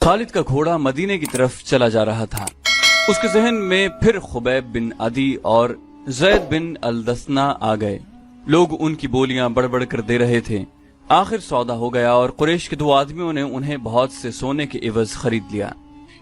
خالد کا گھوڑا مدینے کی طرف چلا جا رہا تھا۔ اس کے ذہن میں پھر خبیب بن عدی اور زید بن الدثنا آ گئے۔ لوگ ان کی بولیاں بڑھ بڑھ کر دے رہے تھے۔ آخر سودا ہو گیا اور قریش کے دو آدمیوں نے انہیں بہت سے سونے کے عوض خرید لیا۔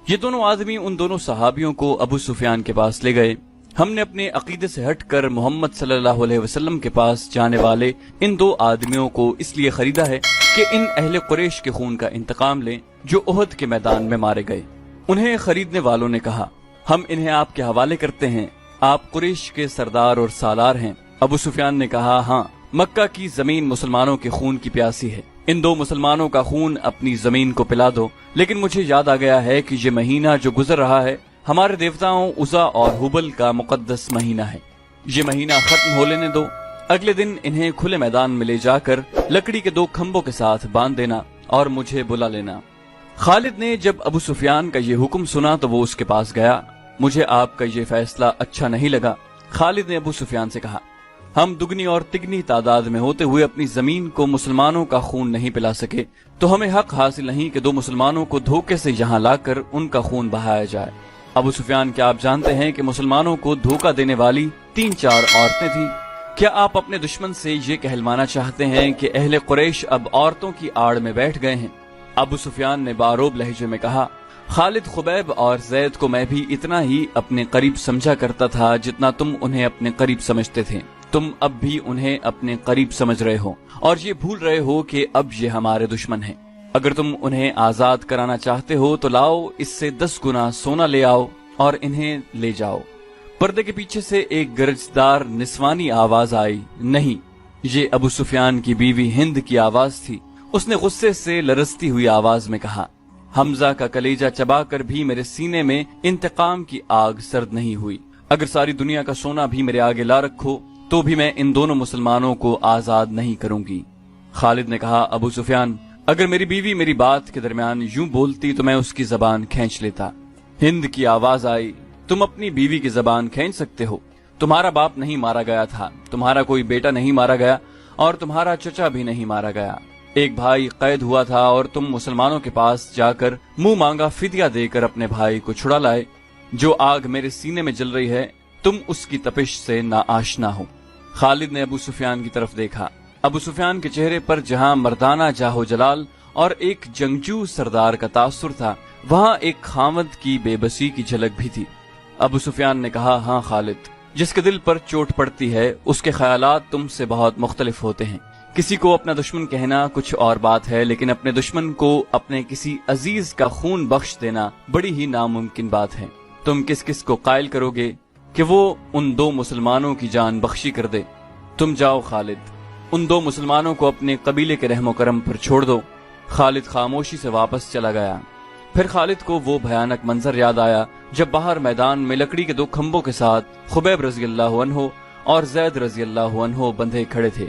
یہ دونوں آدمی ان دونوں صحابیوں کو ابو سفیان کے پاس لے گئے۔ ہم نے اپنے عقیدے سے ہٹ کر محمد صلی اللہ علیہ وسلم کے پاس جانے والے ان دو آدمیوں کو اس لیے خریدا ہے کہ ان اہل قریش کے خون کا انتقام لیں جو احد کے میدان میں مارے گئے۔ انہیں خریدنے والوں نے کہا، ہم انہیں آپ کے حوالے کرتے ہیں، آپ قریش کے سردار اور سالار ہیں۔ ابو سفیان نے کہا، ہاں، مکہ کی زمین مسلمانوں کے خون کی پیاسی ہے، ان دو مسلمانوں کا خون اپنی زمین کو پلا دو۔ لیکن مجھے یاد آ گیا ہے کہ یہ مہینہ جو گزر رہا ہے ہمارے دیوتاؤں عزا اور حبل کا مقدس مہینہ ہے، یہ مہینہ ختم ہو لینے دو۔ اگلے دن انہیں کھلے میدان میں لے جا کر لکڑی کے دو کھمبوں کے ساتھ باندھ دینا اور مجھے بلا لینا۔ خالد نے جب ابو سفیان کا یہ حکم سنا تو وہ اس کے پاس گیا۔ مجھے آپ کا یہ فیصلہ اچھا نہیں لگا۔ خالد نے ابو سفیان سے کہا، ہم دگنی اور تگنی تعداد میں ہوتے ہوئے اپنی زمین کو مسلمانوں کا خون نہیں پلا سکے تو ہمیں حق حاصل نہیں کہ دو مسلمانوں کو دھوکے سے یہاں لا کر ان کا خون بہایا جائے۔ ابو سفیان، کیا آپ جانتے ہیں کہ مسلمانوں کو دھوکہ دینے والی 3-4 عورتیں تھیں؟ کیا آپ اپنے دشمن سے یہ کہلوانا چاہتے ہیں کہ اہل قریش اب عورتوں کی آڑ میں بیٹھ گئے ہیں؟ ابو سفیان نے باروب لہجے میں کہا، خالد، خبیب اور زید کو میں بھی اتنا ہی اپنے قریب سمجھا کرتا تھا جتنا تم انہیں اپنے قریب سمجھتے تھے۔ تم اب بھی انہیں اپنے قریب سمجھ رہے ہو اور یہ بھول رہے ہو کہ اب یہ ہمارے دشمن ہیں۔ اگر تم انہیں آزاد کرانا چاہتے ہو تو لاؤ اس سے 10 گنا سونا لے آؤ اور انہیں لے جاؤ۔ پردے کے پیچھے سے ایک گرجدار نسوانی آواز آئی۔ نہیں، یہ ابو سفیان کی بیوی ہند کی آواز تھی۔ اس نے غصے سے لرزتی ہوئی آواز میں کہا، حمزہ کا کلیجہ چبا کر بھی میرے سینے میں انتقام کی آگ سرد نہیں ہوئی۔ اگر ساری دنیا کا سونا بھی میرے آگے لا رکھو تو بھی میں ان دونوں مسلمانوں کو آزاد نہیں کروں گی۔ خالد نے کہا، ابو سفیان، اگر میری بیوی میری بات کے درمیان یوں بولتی تو میں اس کی زبان کھینچ لیتا۔ ہند کی آواز آئی، تم اپنی بیوی کی زبان کھینچ سکتے ہو؟ تمہارا باپ نہیں مارا گیا تھا، تمہارا کوئی بیٹا نہیں مارا گیا اور تمہارا چچا بھی نہیں مارا گیا۔ ایک بھائی قید ہوا تھا اور تم مسلمانوں کے پاس جا کر منہ مانگا فدیہ دے کر اپنے بھائی کو چھڑا لائے۔ جو آگ میرے سینے میں جل رہی ہے تم اس کی تپش سے ناآشنا ہو۔ خالد نے ابو سفیان کی طرف دیکھا۔ ابو سفیان کے چہرے پر جہاں مردانہ جاہو جلال اور ایک جنگجو سردار کا تاثر تھا، وہاں ایک خاوند کی بے بسی کی جھلک بھی تھی۔ ابو سفیان نے کہا، ہاں خالد، جس کے دل پر چوٹ پڑتی ہے اس کے خیالات تم سے بہت مختلف ہوتے ہیں۔ کسی کو اپنا دشمن کہنا کچھ اور بات ہے، لیکن اپنے دشمن کو اپنے کسی عزیز کا خون بخش دینا بڑی ہی ناممکن بات ہے۔ تم کس کس کو قائل کرو گے کہ وہ ان دو مسلمانوں کی جان بخشی کر دے؟ تم جاؤ خالد، ان دو مسلمانوں کو اپنے قبیلے کے رحم و کرم پر چھوڑ دو۔ خالد خاموشی سے واپس چلا گیا۔ پھر خالد کو وہ بھیانک منظر یاد آیا جب باہر میدان میں لکڑی کے دو کھمبوں کے ساتھ خبیب رضی اللہ عنہ اور زید رضی اللہ عنہ بندھے کھڑے تھے۔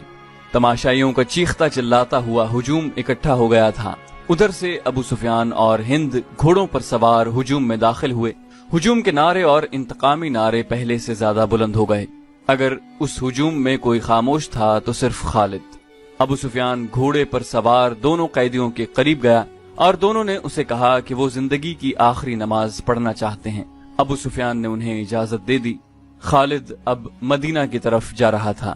تماشائیوں کا چیختا چلاتا ہوا ہجوم اکٹھا ہو گیا تھا۔ ادھر سے ابو سفیان اور ہند گھوڑوں پر سوار ہجوم میں داخل ہوئے۔ ہجوم کے نعرے اور انتقامی نعرے پہلے سے زیادہ بلند ہو گئے۔ اگر اس ہجوم میں کوئی خاموش تھا تو صرف خالد۔ ابو سفیان گھوڑے پر سوار دونوں قیدیوں کے قریب گیا اور دونوں نے اسے کہا کہ وہ زندگی کی آخری نماز پڑھنا چاہتے ہیں۔ ابو سفیان نے انہیں اجازت دے دی۔ خالد اب مدینہ کی طرف جا رہا تھا۔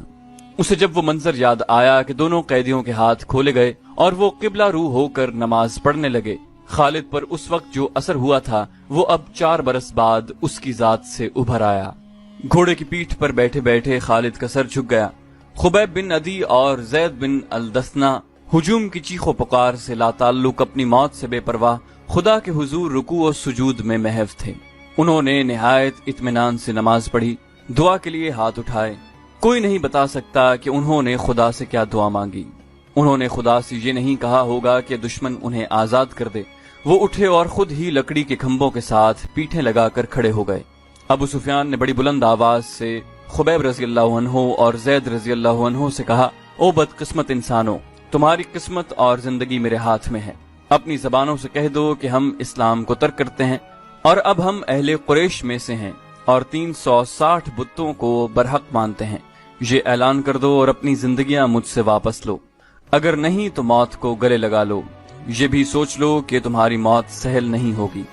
اسے جب وہ منظر یاد آیا کہ دونوں قیدیوں کے ہاتھ کھولے گئے اور وہ قبلہ رو ہو کر نماز پڑھنے لگے، خالد پر اس وقت جو اثر ہوا تھا وہ اب 4 برس بعد اس کی ذات سے ابھر آیا۔ گھوڑے کی پیٹھ پر بیٹھے بیٹھے خالد کا سر جھک گیا۔ خبیب بن عدی اور زید بن الدثنا ہجوم کی چیخ و پکار سے لا تعلق اپنی موت سے بے پرواہ خدا کے حضور رکوع و سجود میں محو تھے۔ انہوں نے نہایت اطمینان سے نماز پڑھی، دعا کے لیے ہاتھ اٹھائے۔ کوئی نہیں بتا سکتا کہ انہوں نے خدا سے کیا دعا مانگی۔ انہوں نے خدا سے یہ نہیں کہا ہوگا کہ دشمن انہیں آزاد کر دے۔ وہ اٹھے اور خود ہی لکڑی کے کھمبوں کے ساتھ پیٹھیں لگا کر کھڑے ہو گئے۔ ابو سفیان نے بڑی بلند آواز سے خبیب رضی اللہ عنہ اور زید رضی اللہ عنہ سے کہا، او بدقسمت انسانوں، تمہاری قسمت اور زندگی میرے ہاتھ میں ہے۔ اپنی زبانوں سے کہہ دو کہ ہم اسلام کو ترک کرتے ہیں اور اب ہم اہل قریش میں سے ہیں اور 360 بتوں کو برحق مانتے ہیں۔ یہ اعلان کر دو اور اپنی زندگیاں مجھ سے واپس لو، اگر نہیں تو موت کو گلے لگا لو۔ ये भी सोच लो कि तुम्हारी मौत सहल नहीं होगी।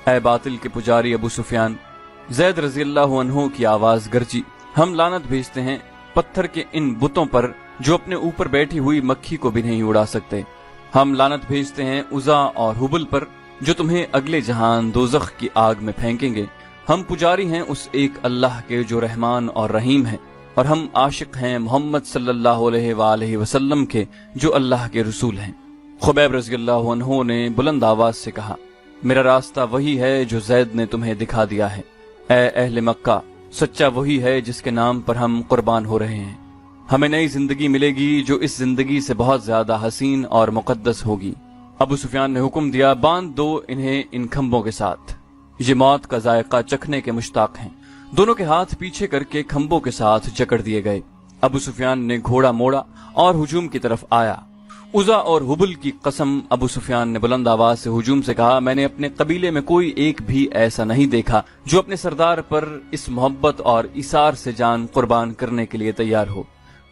ऐ बातिल के पुजारी अबू सुफियान, ज़ैद रज़ी अल्लाह अन्हु की आवाज गरजी, हम लानत भेजते हैं पत्थर के इन बुतों पर जो अपने ऊपर बैठी हुई मक्खी को भी नहीं उड़ा सकते। हम लानत भेजते हैं उज़ा और हुबल पर जो तुम्हें अगले जहान दोज़ख की आग में फेंकेंगे। हम पुजारी हैं उस एक अल्लाह के जो रहमान और रहीम है, और हम आशिक हैं मोहम्मद सल्लल्लाहु अलैहि वसल्लम के जो अल्लाह के रसूल हैं। खुबैब रज़ी अल्लाह अन्हु ने बुलंद आवाज से कहा, मेरा रास्ता वही है जो ज़ैद ने तुम्हें दिखा दिया है। ऐ अहले मक्का, सच्चा वही है जिसके नाम पर हम कुर्बान हो रहे हैं। हमें नई जिंदगी मिलेगी जो इस जिंदगी से बहुत ज्यादा हसीन और मुकद्दस होगी। अबू सुफियान ने हुक्म दिया, बांध दो इन्हें इन खंभों के साथ, ये मौत का जायका चखने के मुश्ताक हैं। दोनों के हाथ पीछे करके खंभों के साथ जकड़ दिए गए। अबू सुफियान ने घोड़ा मोड़ा और हुजूम की तरफ आया। उज़ा और हुबल की कसम, अबू सुफियान ने बुलंद आवाज से हुजूम से कहा, मैंने अपने कबीले में कोई एक भी ऐसा नहीं देखा जो अपने सरदार पर इस मोहब्बत और इसार से जान कुर्बान करने के लिए तैयार हो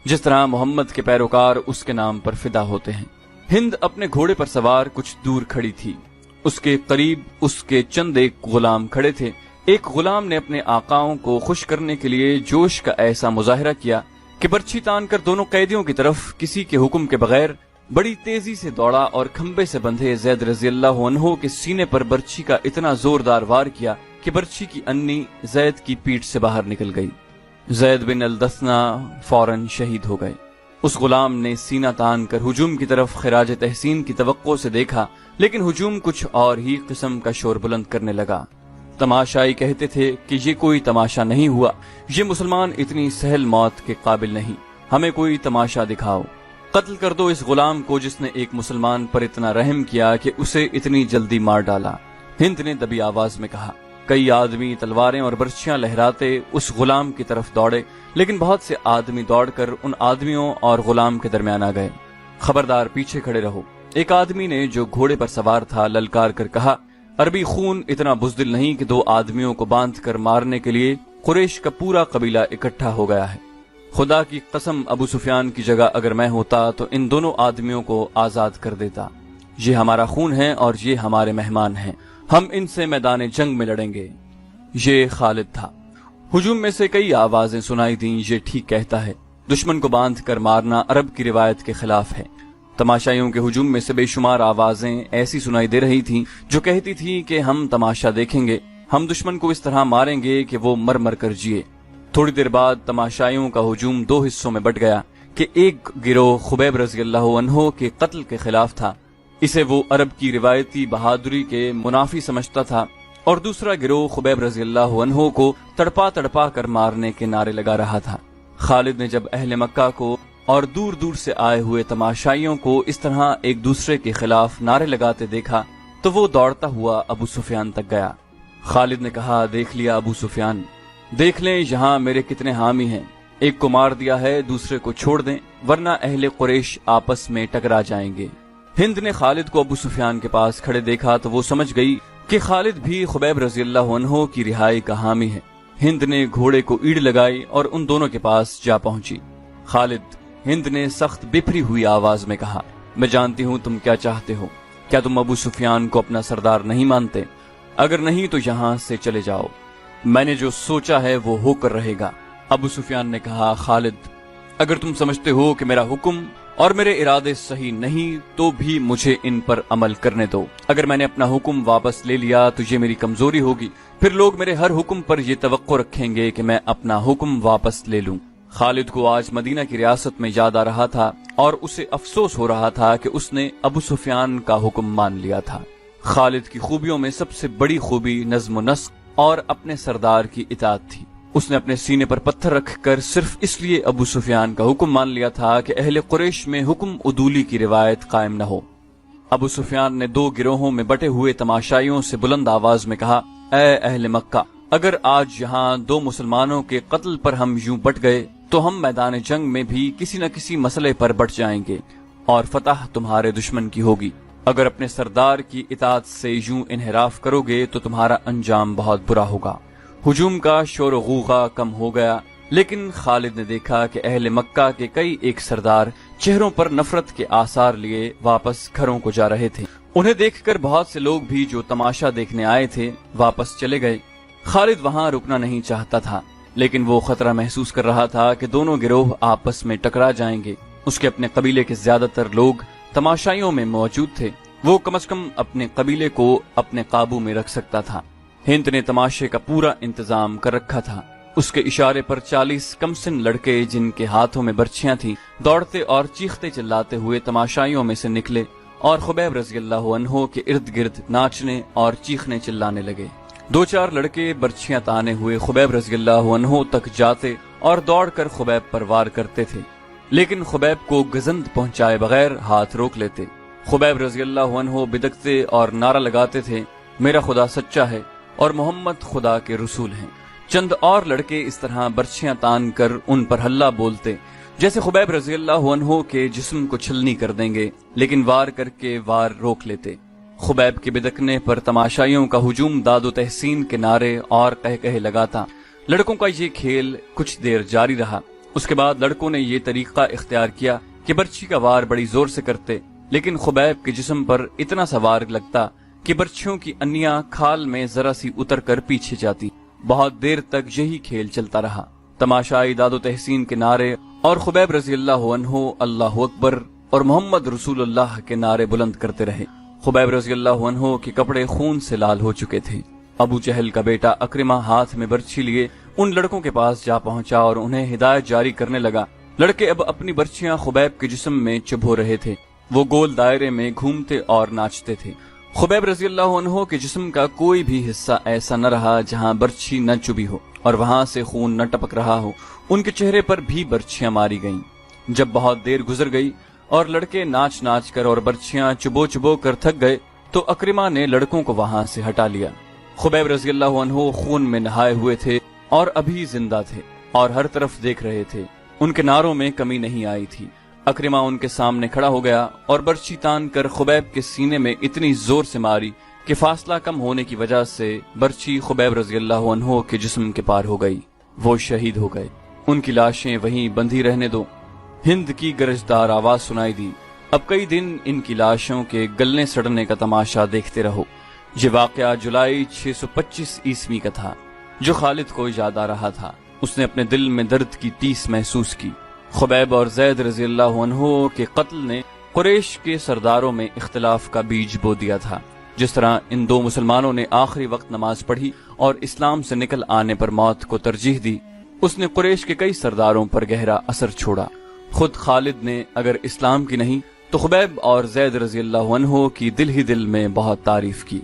जिस तरह मोहम्मद के पैरोकार उसके नाम पर फिदा होते हैं। हिंद अपने घोड़े पर सवार कुछ दूर खड़ी थी। उसके करीब उसके चंद एक गुलाम खड़े थे। एक गुलाम ने अपने आकाओं को खुश करने के लिए जोश का ऐसा मुजाहिरा किया कि बर्छी तान कर दोनों कैदियों की तरफ किसी के हुक्म के बगैर बड़ी तेजी से दौड़ा और खंबे से बंधे ज़ैद रज़ी अल्लाह अन्हु के सीने पर बर्छी का इतना जोरदार वार किया कि बर्छी की अन्नी ज़ैद की पीठ से बाहर निकल गई। ज़ैद बिन अल-दस्ना फौरन शहीद हो गए। उस गुलाम ने सीना तान कर हुजूम की तरफ खिराज तहसीन की तवक्को से देखा, लेकिन हुजूम कुछ और ही किस्म का शोर बुलंद करने लगा। तमाशाई कहते थे कि ये कोई तमाशा नहीं हुआ, ये मुसलमान इतनी सहल मौत के काबिल नहीं, हमें कोई तमाशा दिखाओ। कत्ल कर दो इस गुलाम को जिसने एक मुसलमान पर इतना रहम किया कि उसे इतनी जल्दी मार डाला। हिंद ने दबी आवाज में कहा। कई आदमी तलवारें और बर्छियां लहराते उस गुलाम की तरफ दौड़े, लेकिन बहुत से आदमी दौड़कर उन आदमियों और गुलाम के दरमियान आ गए। खबरदार, पीछे खड़े रहो। एक आदमी ने जो घोड़े पर सवार था ललकार कर कहा, अरबी खून इतना बुज़दिल नहीं कि दो आदमियों को बांध कर मारने के लिए कुरैश का पूरा कबीला इकट्ठा हो गया है। खुदा की कसम, अबू सुफियान की जगह अगर मैं होता तो इन दोनों आदमियों को आजाद कर देता। ये हमारा खून है और ये हमारे मेहमान हैं, हम इनसे मैदान जंग में लड़ेंगे। ये खालिद था। हुजूम में से कई आवाजें सुनाई दी, ये ठीक कहता है, दुश्मन को बांध कर मारना अरब की रिवायत के खिलाफ है। तमाशाइयों के हुजूम में से बेशुमार आवाजें ऐसी सुनाई दे रही थीं जो कहती थी कि हम तमाशा देखेंगे, हम दुश्मन को इस तरह मारेंगे कि वो मर मर कर जिए। थोड़ी देर बाद तमाशाइयों का हुजूम दो हिस्सों में बट गया कि एक गिरोह खुबैब रज़ी अल्लाह अन्हु के कत्ल के खिलाफ था, इसे वो अरब की रिवायती बहादुरी के मुनाफी समझता था, और दूसरा गिरोह खुबैब रज़ी अल्लाह अन्हु को तड़पा तड़पा कर मारने के नारे लगा रहा था। खालिद ने जब अहले मक्का को और दूर दूर से आए हुए तमाशाइयों को इस तरह एक दूसरे के खिलाफ नारे लगाते देखा तो वो दौड़ता हुआ अबू सुफियान तक गया। खालिद ने कहा, देख लिया अबू सुफियान, देख लें यहाँ मेरे कितने हामी हैं। एक को मार दिया है, दूसरे को छोड़ दें, वरना अहले कुरैश आपस में टकरा जाएंगे। हिंद ने खालिद को अबू सुफियान के पास खड़े देखा तो वो समझ गई कि खालिद भी खुबैब रज़ी अल्लाह अन्हु की रिहाई का हामी है। हिंद ने घोड़े को ईड़ लगाई और उन दोनों के पास जा पहुंची। खालिद, हिंद ने सख्त बिफरी हुई आवाज में कहा, मैं जानती हूँ तुम क्या चाहते हो। क्या तुम अबू सुफियान को अपना सरदार नहीं मानते? अगर नहीं तो यहाँ से चले जाओ, मैंने जो सोचा है वो होकर रहेगा। अबू सुफियान ने कहा, खालिद, अगर तुम समझते हो कि मेरा हुक्म और मेरे इरादे सही नहीं तो भी मुझे इन पर अमल करने दो। अगर मैंने अपना हुक्म वापस ले लिया तो ये मेरी कमजोरी होगी, फिर लोग मेरे हर हुक्म पर ये तवक्को रखेंगे कि मैं अपना हुक्म वापस ले लूं। खालिद को आज मदीना की रियासत में याद आ रहा था और उसे अफसोस हो रहा था कि उसने अबू सुफियान का हुक्म मान लिया था। खालिद की खूबियों में सबसे बड़ी खूबी नज़्म नस्क और अपने सरदार की इताअत थी। उसने अपने सीने पर पत्थर रखकर सिर्फ इसलिए अबू सुफियान का हुक्म मान लिया था कि अहले कुरैश में हुक्म उदूली की रिवायत कायम न हो। अबू सुफियान ने दो गिरोहों में बटे हुए तमाशाइयों से बुलंद आवाज में कहा, ऐ अहले मक्का, अगर आज यहाँ दो मुसलमानों के कत्ल पर हम यूं बट गए तो हम मैदान जंग में भी किसी न किसी मसले पर बट जाएंगे और फतह तुम्हारे दुश्मन की होगी। अगर अपने सरदार की इताअत से यूं इन्हिराफ करोगे तो तुम्हारा अंजाम बहुत बुरा होगा। हुजूम का शोर गूगा कम हो गया, लेकिन खालिद ने देखा कि अहले मक्का के कई एक सरदार चेहरों पर नफरत के आसार लिए वापस घरों को जा रहे थे। उन्हें देखकर बहुत से लोग भी जो तमाशा देखने आए थे वापस चले गए। खालिद वहां रुकना नहीं चाहता था, लेकिन वो खतरा महसूस कर रहा था कि दोनों गिरोह आपस में टकरा जाएंगे। उसके अपने कबीले के ज्यादातर लोग तमाशाइयों में मौजूद थे। वो कम से कम अपने कबीले को अपने काबू में रख सकता था। हिंद ने तमाशे का पूरा इंतजाम कर रखा था। उसके इशारे पर 40 कमसिन लड़के, जिनके हाथों में बर्छियां थीं, दौड़ते और चीखते चिल्लाते हुए तमाशाइयों में से निकले और खुबैब रज़ियल्लाहु अन्हु के इर्द गिर्द नाचने और चीखने चिल्लाने लगे। 2-4 लड़के बर्छियां ताने हुए खुबैब रज़ियल्लाहु अन्हु तक जाते और दौड़कर खुबैब पर वार करते थे, लेकिन खुबैब को गजंद पहुंचाए बगैर हाथ रोक लेते। खुबैब रज़ियल्लाहु अन्हु बिदकते और नारा लगाते थे, मेरा खुदा सच्चा है और मोहम्मद खुदा के रसूल हैं। चंद और लड़के इस तरह बर्छियां तान कर उन पर हल्ला बोलते जैसे खुबैब रज़ियल्लाहु अन्हु के जिस्म को छलनी कर देंगे, लेकिन वार करके वार रोक लेते। खुबैब के बिदकने पर तमाशाइयों का हुजूम दादो तहसीन के नारे और कह लगाता। लड़कों का ये खेल कुछ देर जारी रहा। उसके बाद लड़कों ने ये तरीका इख्तियार किया कि बर्छी का वार बड़ी जोर से करते, लेकिन खुबैब के जिस्म पर इतना सा वार लगता कि बर्छियों की अन्नियां खाल में जरा सी उतर कर पीछे जाती। बहुत देर तक यही खेल चलता रहा। तमाशाई दादो तहसीन के नारे और खुबैब रज़ियल्लाहु अन्हु अल्लाहु अकबर और मोहम्मद रसूलुल्लाह के नारे बुलंद करते रहे। खुबैब रज़ियल्लाहु अन्हु के कपड़े खून से लाल हो चुके थे। अबू जहल का बेटा अक्रिमा हाथ में बर्छी लिए उन लड़कों के पास जा पहुंचा और उन्हें हिदायत जारी करने लगा। लड़के अब अपनी बर्छियां खुबैब के जिस्म में चुभो रहे थे। वो गोल दायरे में घूमते और नाचते थे। खुबैब रज़ियल्लाहु अन्हु के जिस्म का कोई भी हिस्सा ऐसा न रहा जहां बर्छी न चुभी हो और वहां से खून न टपक रहा हो। उनके चेहरे पर भी बर्छियां मारी गईं। जब बहुत देर गुजर गई और लड़के नाच नाच कर और बर्छियां चुबो कर थक गए तो अक्रिमा ने लड़कों को वहां से हटा लिया। खुबैब रज़ियल्लाहु अन्हु खून में नहाए हुए थे और अभी जिंदा थे और हर तरफ देख रहे थे। उनके नारों में कमी नहीं आई थी। अक्रिमा उनके सामने खड़ा हो गया और बर्छी तान कर खुबैब के सीने में इतनी जोर से मारी कि फासला कम होने की वजह से बर्छी खुबैब रज़ियल्लाहु अन्हु के जिस्म के पार हो गई। वो शहीद हो गए। उनकी लाशें वहीं बंधी रहने दो। हिंद की गरजदार आवाज सुनाई दी, अब कई दिन इनकी लाशों के गलने सड़ने का तमाशा देखते रहो। ये वाकया जुलाई 625 ईस्वी का था, जो खालिद को याद आ रहा था। उसने अपने दिल में दर्द की टीस महसूस की। खुबैब और ज़ैद रज़ियल्लाहु अन्हु के कत्ल ने कुरैश के सरदारों में इख्तिलाफ का बीज बो दिया था। जिस तरह इन दो मुसलमानों ने आखिरी वक्त नमाज पढ़ी और इस्लाम से निकल आने पर मौत को तरजीह दी, उसने कुरैश के कई सरदारों पर गहरा असर छोड़ा। खुद खालिद ने अगर इस्लाम की नहीं तो खुबैब और ज़ैद रज़ियल्लाहु अन्हु की दिल ही दिल में बहुत तारीफ की।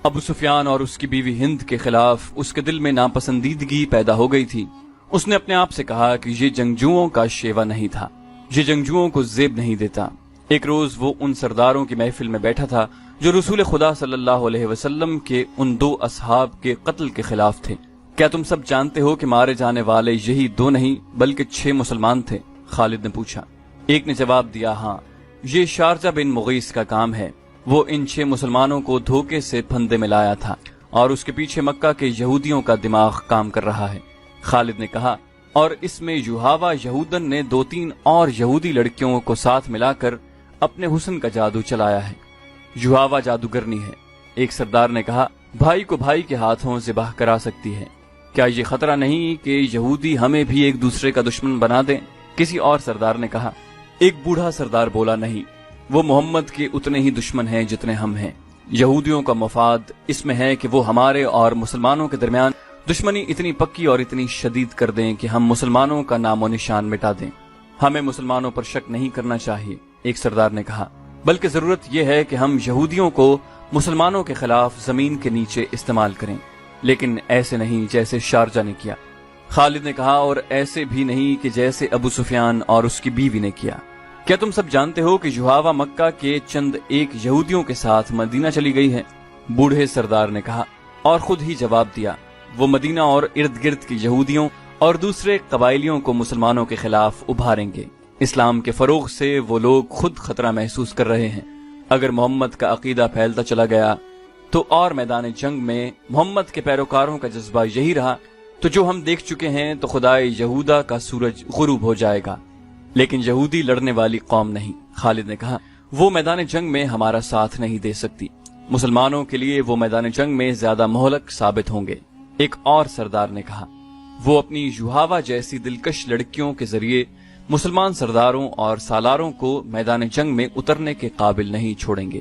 अबू सुफियान और उसकी बीवी हिंद के खिलाफ उसके दिल में नापसंदीदगी पैदा हो गई थी। उसने अपने आप से कहा कि ये जंगजुओं का शेवा नहीं था, ये जंगजुओं को जेब नहीं देता। एक रोज वो उन सरदारों की महफिल में बैठा था जो रसूल खुदा सल्लल्लाहु अलैहि वसल्लम के उन 2 असहाब के कत्ल के खिलाफ थे। क्या तुम सब जानते हो कि मारे जाने वाले यही 2 नहीं बल्कि 6 मुसलमान थे? खालिद ने पूछा। एक ने जवाब दिया, हाँ, ये शारजा बिन मुगीस का काम है। वो इन 6 मुसलमानों को धोखे से फंदे में लाया था और उसके पीछे मक्का के यहूदियों का दिमाग काम कर रहा है। खालिद ने कहा, और इसमें युहावा यहूदन ने 2-3 और यहूदी लड़कियों को साथ मिलाकर अपने हुस्न का जादू चलाया है। युहावा जादूगरनी है। एक सरदार ने कहा, भाई को भाई के हाथों से बाह करा सकती है। क्या ये खतरा नहीं कि यहूदी हमें भी एक दूसरे का दुश्मन बना दें? किसी और सरदार ने कहा। एक बूढ़ा सरदार बोला, नहीं, वो मोहम्मद के उतने ही दुश्मन हैं जितने हम हैं। यहूदियों का मफाद इसमें है कि वो हमारे और मुसलमानों के दरमियान दुश्मनी इतनी पक्की और इतनी शदीद कर दें कि हम मुसलमानों का नामो निशान मिटा दें। हमें मुसलमानों पर शक नहीं करना चाहिए, एक सरदार ने कहा, बल्कि जरूरत यह है कि हम यहूदियों को मुसलमानों के खिलाफ जमीन के नीचे इस्तेमाल करें, लेकिन ऐसे नहीं जैसे शारजा ने किया। खालिद ने कहा, और ऐसे भी नहीं कि जैसे अबू सुफियान और उसकी बीवी ने किया। क्या तुम सब जानते हो कि युहावा मक्का के चंद एक यहूदियों के साथ मदीना चली गई है? बूढ़े सरदार ने कहा और खुद ही जवाब दिया, वो मदीना और इर्द गिर्द के यहूदियों और दूसरे कबाइलियों को मुसलमानों के खिलाफ उभारेंगे। इस्लाम के फरोग से वो लोग खुद खतरा महसूस कर रहे हैं। अगर मोहम्मद का अकीदा फैलता चला गया तो और मैदान जंग में मोहम्मद के पैरोकारों का जज्बा यही रहा तो जो हम देख चुके हैं तो खुदाए यहूदा का सूरज गुरूब हो जाएगा। لیکن یہودی لڑنے والی قوم نہیں۔ خالد نے کہا وہ میدان جنگ میں ہمارا ساتھ نہیں دے سکتی، مسلمانوں کے لیے وہ میدان جنگ میں زیادہ مہلک ثابت ہوں گے۔ ایک اور سردار نے کہا وہ اپنی یوہاوا جیسی دلکش لڑکیوں کے ذریعے مسلمان سرداروں اور سالاروں کو میدان جنگ میں اترنے کے قابل نہیں چھوڑیں گے۔